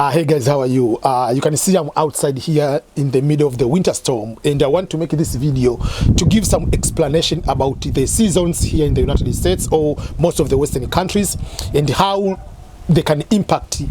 Hey guys, how are you? You can see I'm outside here in the middle of the winter storm, and I want to make this video to give some explanation about the seasons here in the United States or most of the Western countries and how they can impact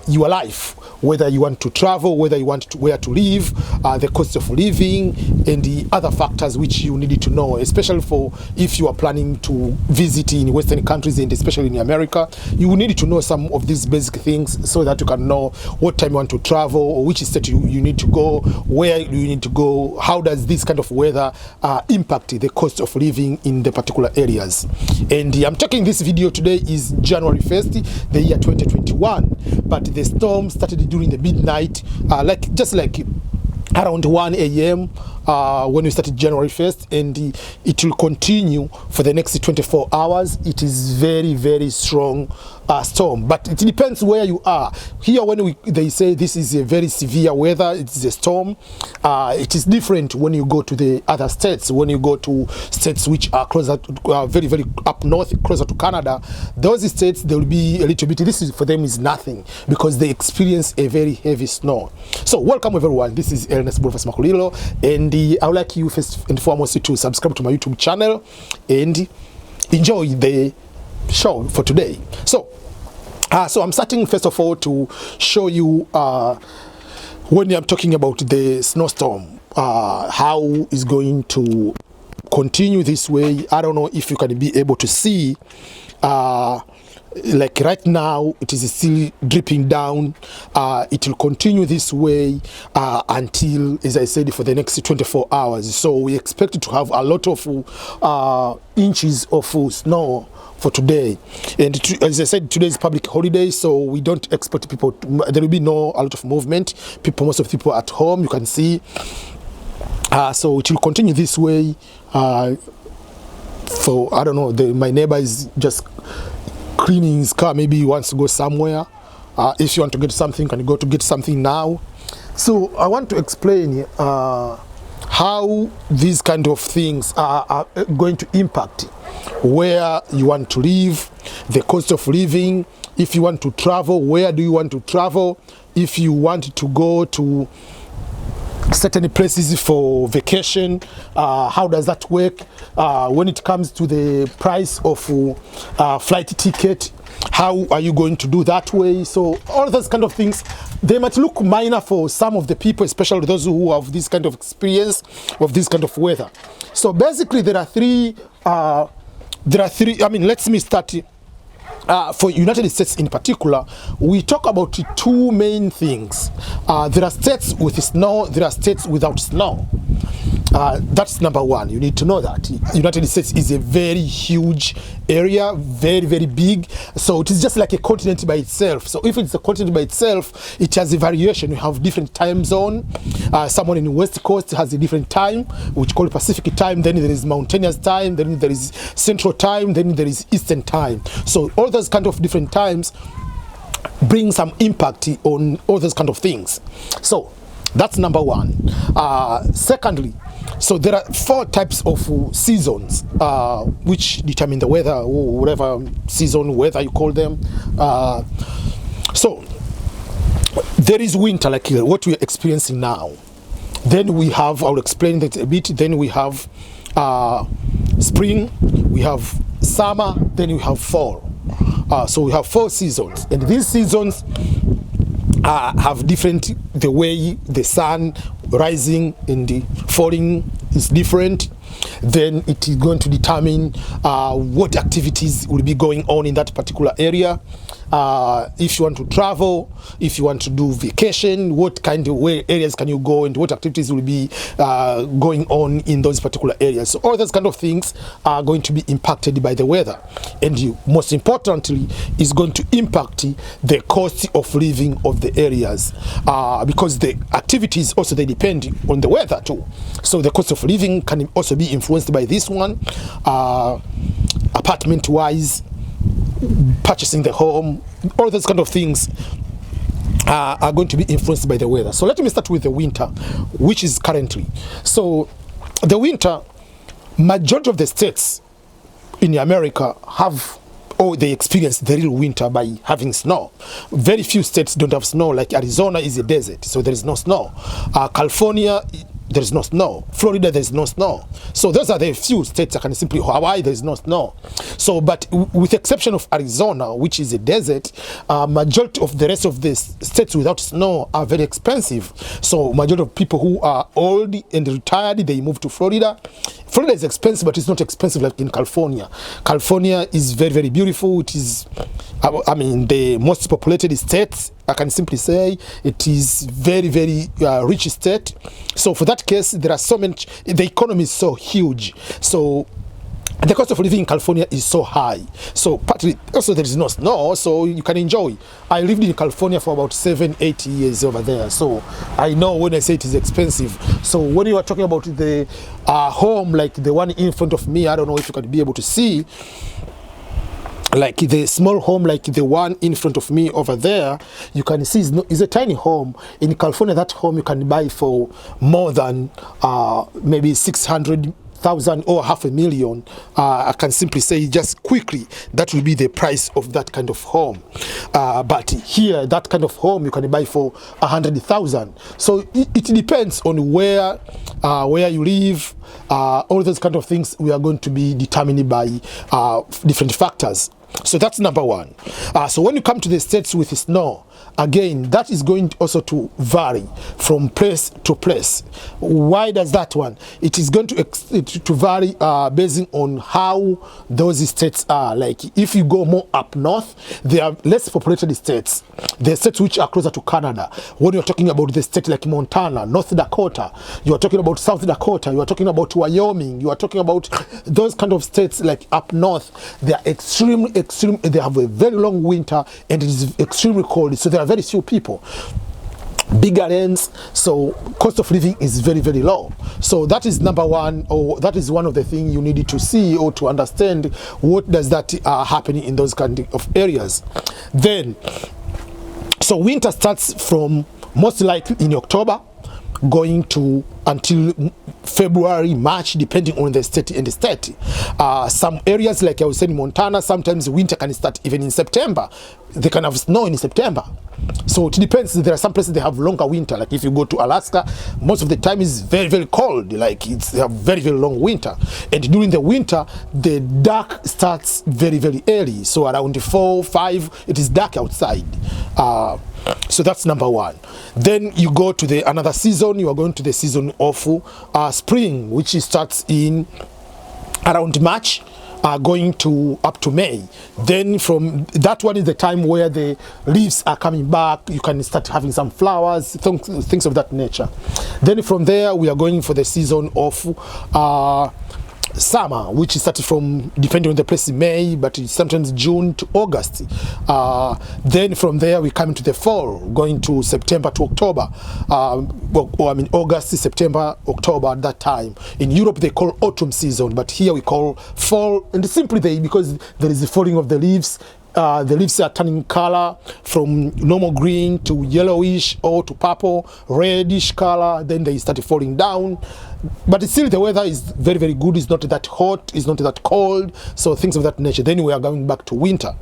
your life, whether you want to travel, whether you want to where to live, the cost of living, and the other factors which you need to know, especially for if you are planning to visit in Western countries and especially in America. You need to know some of these basic things so that you can know what time you want to travel or which state you need to go, where you need to go, how does this kind of weather impact the cost of living in the particular areas. And I'm talking this video today is January 1st, the year 2021, but the storm started during the midnight, just like around 1 a.m. When we started January 1st, and it will continue for the next 24 hours. It is very strong storm, but it depends where you are. Here when they say this is a very severe weather, it's a storm, it is different when you go to the other states. When you go to states which are closer to, very up north, closer to Canada, those states they will be a little bit, this is for them is nothing because they experience a very heavy snow. So welcome everyone, this is Ernest Boniface Makulilo, and I would like you first and foremost to subscribe to my YouTube channel and enjoy the show for today. So I'm starting first of all to show you when I'm talking about the snowstorm, how is going to continue this way. I don't know if you can be able to see, like right now it is still dripping down. It will continue this way until, as I said, for the next 24 hours. So we expect to have a lot of inches of snow for today. And as I said, today is public holiday, so we don't expect people there will be a lot of movement. Most of the people at home, you can see. So it will continue this way. For I don't know, my neighbor is just cleaning his car. Maybe he wants to go somewhere. If you want to get something, can you go to get something now? So I want to explain how these kind of things are going to impact where you want to live, the cost of living. If you want to travel, where do you want to travel? If you want to go to certain places for vacation, how does that work? When it comes to the price of flight ticket, how are you going to do that way? So all those kind of things, they might look minor for some of the people, especially those who have this kind of experience of this kind of weather. So basically there are three, I mean, let me start. For United States in particular, we talk about two main things. There are states with snow, there are states without snow. That's number one. You need to know that United States is a very huge area, very big. So it is just like a continent by itself. So if it's a continent by itself, it has a variation. You have different time zone. Someone in the West Coast has a different time, which called Pacific time. Then there is mountainous time. Then there is Central time. Then there is Eastern time. So all those kind of different times bring some impact on all those kind of things. So that's number one. Secondly, so there are four types of seasons which determine the weather, or whatever season, weather you call them. So there is winter, like what we're experiencing now. Then we have, I'll explain that a bit. Then we have spring, we have summer, then we have fall. So we have four seasons, and these seasons have different, the way the sun rising and falling is different. Then it is going to determine what activities will be going on in that particular area. If you want to travel, if you want to do vacation, what kind of areas can you go and what activities will be going on in those particular areas. So all those kind of things are going to be impacted by the weather, and most importantly is going to impact the cost of living of the areas, because the activities also, they depend on the weather too. So the cost of living can also be influenced by this one, apartment wise, purchasing the home, all those kind of things are going to be influenced by the weather. So let me start with the winter, which is currently. So the winter, majority of the states in America have or they experience the real winter by having snow. Very few states don't have snow, like Arizona is a desert, so there is no snow. California, there is no snow. Florida, there is no snow. So those are the few states that can simply, Hawaii, there is no snow. So, but with the exception of Arizona, which is a desert, majority of the rest of the states without snow are very expensive. So majority of people who are old and retired, they move to Florida. Florida is expensive, but it's not expensive like in California. California is very, very beautiful. It is, I mean, the most populated state. I can simply say it is very, very rich state. So for that case, there are so many, the economy is so huge. So the cost of living in California is so high. So partly also there is no snow, so you can enjoy. I lived in California for about 7-8 years over there. So I know when I say it is expensive. So when you are talking about the home, like the one in front of me, I don't know if you can be able to see, like the small home, like the one in front of me over there, you can see is a tiny home. In California, that home you can buy for more than maybe 600,000 or $500,000. I can simply say just quickly that will be the price of that kind of home. But here, that kind of home you can buy for 100,000. So it depends on where you live. All those kind of things we are going to be determined by different factors. So that's number one. So when you come to the states with snow, again, that is going also to vary from place to place. Why does that one? It is going to vary based on how those states are. Like if you go more up north, there are less populated states. The states which are closer to Canada. When you're talking about the state like Montana, North Dakota, you are talking about South Dakota, you are talking about Wyoming, you are talking about those kind of states like up north. They are extreme. They have a very long winter and it is extremely cold. So there are very few people. Bigger ends, so cost of living is very, very low. So that is number one, or that is one of the things you need to see or to understand what does that happen in those kind of areas. Then, so winter starts from most likely in October, going to until February, March, depending on the state and the state. Some areas, like I was saying in Montana, sometimes winter can start even in September. They can have snow in September. So it depends. There are some places they have longer winter. Like if you go to Alaska, most of the time is very, very cold. Like they have very, very long winter. And during the winter, the dark starts very, very early. So around 4, 5, it is dark outside. So that's number one. Then you go to another season. You are going to the season of spring, which starts in around March, going to up to May. Then from that one is the time where the leaves are coming back. You can start having some flowers, things of that nature. Then from there we are going for the season of summer, which starts from, depending on the place, May, but it's sometimes June to August. Then from there we come to the fall, going to September to October. August, September, October at that time. In Europe they call autumn season, but here we call fall, and simply because there is the falling of the leaves. The leaves are turning color from normal green to yellowish or to purple, reddish color. Then they start falling down. But still the weather is very, very good. It's not that hot, it's not that cold. So things of that nature. Then we are going back to winter.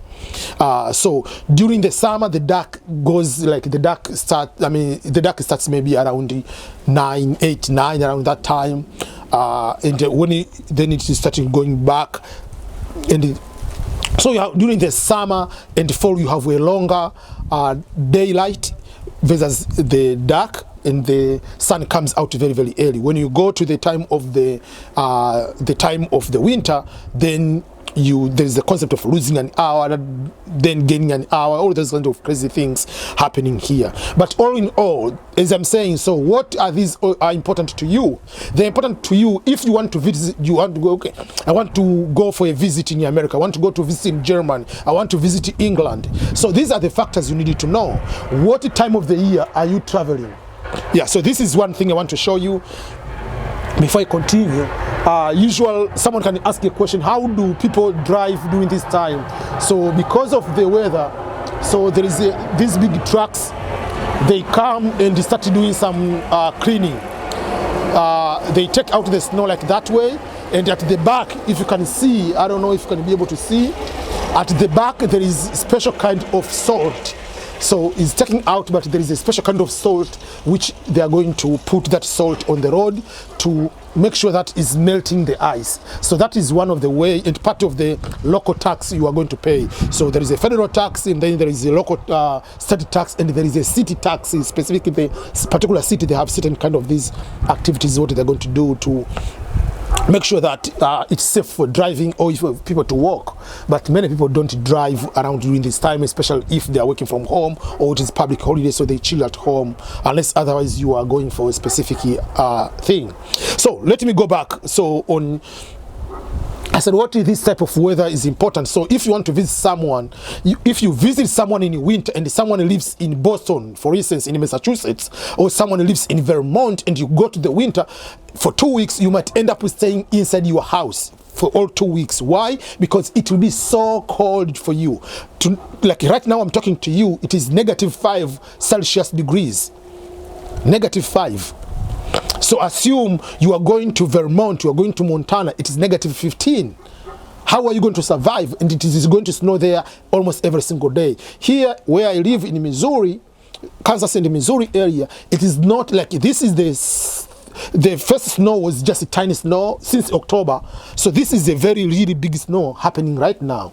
So during the summer, the dark goes, like the dark starts maybe around 9, 8, 9, around that time. And then it is starting going back. And so during the summer and fall, you have a longer daylight versus the dark, and the sun comes out very, very early. When you go to the time of the winter, then there is the concept of losing an hour, then gaining an hour, all those kind of crazy things happening here. But all in all, as I'm saying, so what are these are important to you? They're important to you if you want to visit, you want to go, okay, I want to go for a visit in America, I want to go to visit in Germany, I want to visit England. So these are the factors you need to know. What time of the year are you traveling? Yeah, so this is one thing I want to show you before I continue. Someone can ask a question, how do people drive during this time? So because of the weather, so there is these big trucks, they come and they start doing some cleaning. They take out the snow like that way, and at the back, if you can see, I don't know if you can be able to see, At the back there is special kind of salt. So it's taking out, but there is a special kind of salt which they are going to put that salt on the road to make sure that is melting the ice. So that is one of the way and part of the local tax you are going to pay. So there is a federal tax, and then there is a local state tax, and there is a city tax. Specifically the particular city, they have certain kind of these activities what they're going to do to make sure that it's safe for driving or for people to walk. But many people don't drive around during this time, especially if they are working from home or it is public holiday, so they chill at home, unless otherwise you are going for a specific thing. So let me go back. So on, I said, what is this type of weather is important. So if you want to visit someone, if you visit someone in winter and someone lives in Boston, for instance, in Massachusetts, or someone lives in Vermont, and you go to the winter for 2 weeks, you might end up staying inside your house for all 2 weeks. Why? Because it will be so cold for you. Like right now I'm talking to you, it is -5 Celsius degrees, -5. So assume you are going to Vermont, you are going to Montana, it is -15. How are you going to survive? And it is going to snow there almost every single day. Here where I live in Missouri, Kansas and the Missouri area, it is not like this. Is the first snow was just a tiny snow since October. So this is a very really big snow happening right now.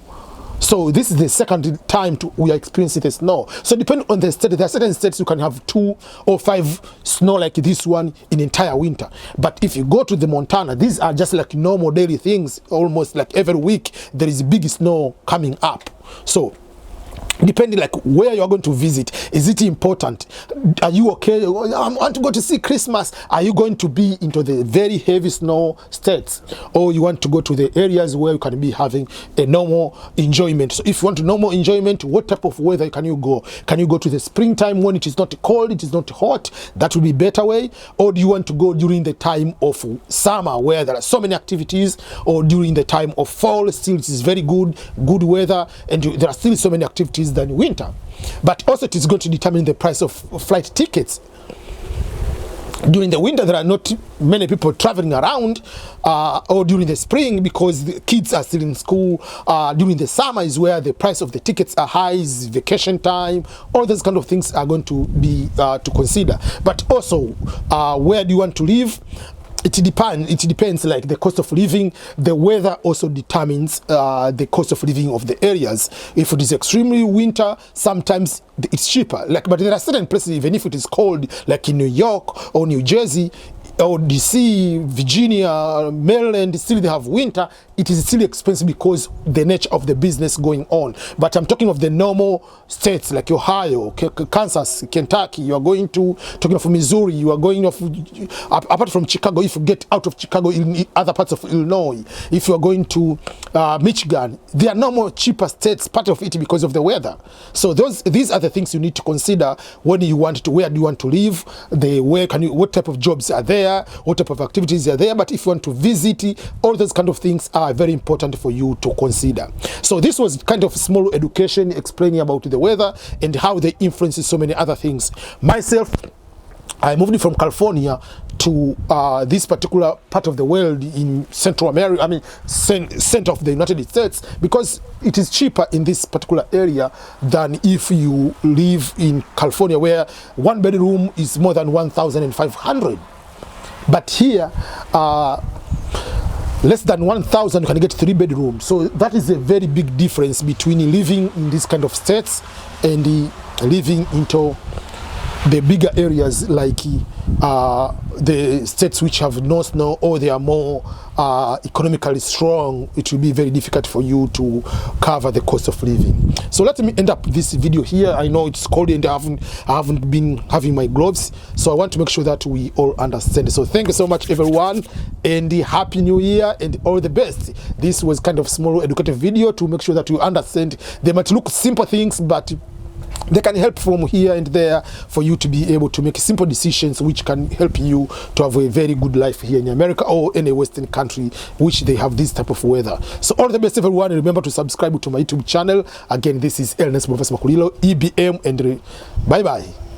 So this is the second time we are experiencing the snow. So depending on the state, there are certain states you can have 2 or 5 snow like this one in entire winter. But if you go to the Montana, these are just like normal daily things. Almost like every week there is big snow coming up. So depending like where you are going to visit, is it important? Are you okay? I want to go to see Christmas. Are you going to be into the very heavy snow states, or you want to go to the areas where you can be having a normal enjoyment? So if you want a normal enjoyment, what type of weather can you go? Can you go to the springtime when it is not cold, it is not hot? That will be better way. Or do you want to go during the time of summer where there are so many activities, or during the time of fall, still it is very good weather and there are still so many activities than winter? But also it is going to determine the price of flight tickets. During the winter there are not many people traveling around, or during the spring because the kids are still in school. During the summer is where the price of the tickets are high, is vacation time. All those kind of things are going to be to consider. But also where do you want to live? It depends like the cost of living. The weather also determines the cost of living of the areas. If it is extremely winter, sometimes it's cheaper. But there are certain places, even if it is cold, like in New York or New Jersey or DC, Virginia, Maryland, still they have winter. It is still expensive because the nature of the business going on. But I'm talking of the normal states like Ohio, Kansas, Kentucky. You are going to, talking of Missouri, you are going off, apart from Chicago, if you get out of Chicago, in other parts of Illinois, if you are going to Michigan, they are normal cheaper states, part of it because of the weather. So these are the things you need to consider when you want to, where do you want to live, what type of jobs are there, what type of activities are there. But if you want to visit, all those kind of things are very important for you to consider. So this was kind of small education explaining about the weather and how they influence so many other things. Myself, I moved from California to this particular part of the world in Central America, I mean center of the United States, because it is cheaper in this particular area than if you live in California, where 1 bedroom is more than 1,500. But here less than 1,000 you can get 3 bedrooms. So that is a very big difference between living in this kind of states and living into the bigger areas like the states which have no snow, or they are more economically strong. It will be very difficult for you to cover the cost of living. So let me end up this video here. I know it's cold and I haven't been having my gloves, so I want to make sure that we all understand. So thank you so much everyone, and happy new year and all the best. This was kind of small educative video to make sure that you understand. They might look simple things, but they can help from here and there for you to be able to make simple decisions which can help you to have a very good life here in America or any Western country which they have this type of weather. So all the best everyone, and remember to subscribe to my YouTube channel. Again, this is Ernest Professor Makulilo, EBM, and bye bye.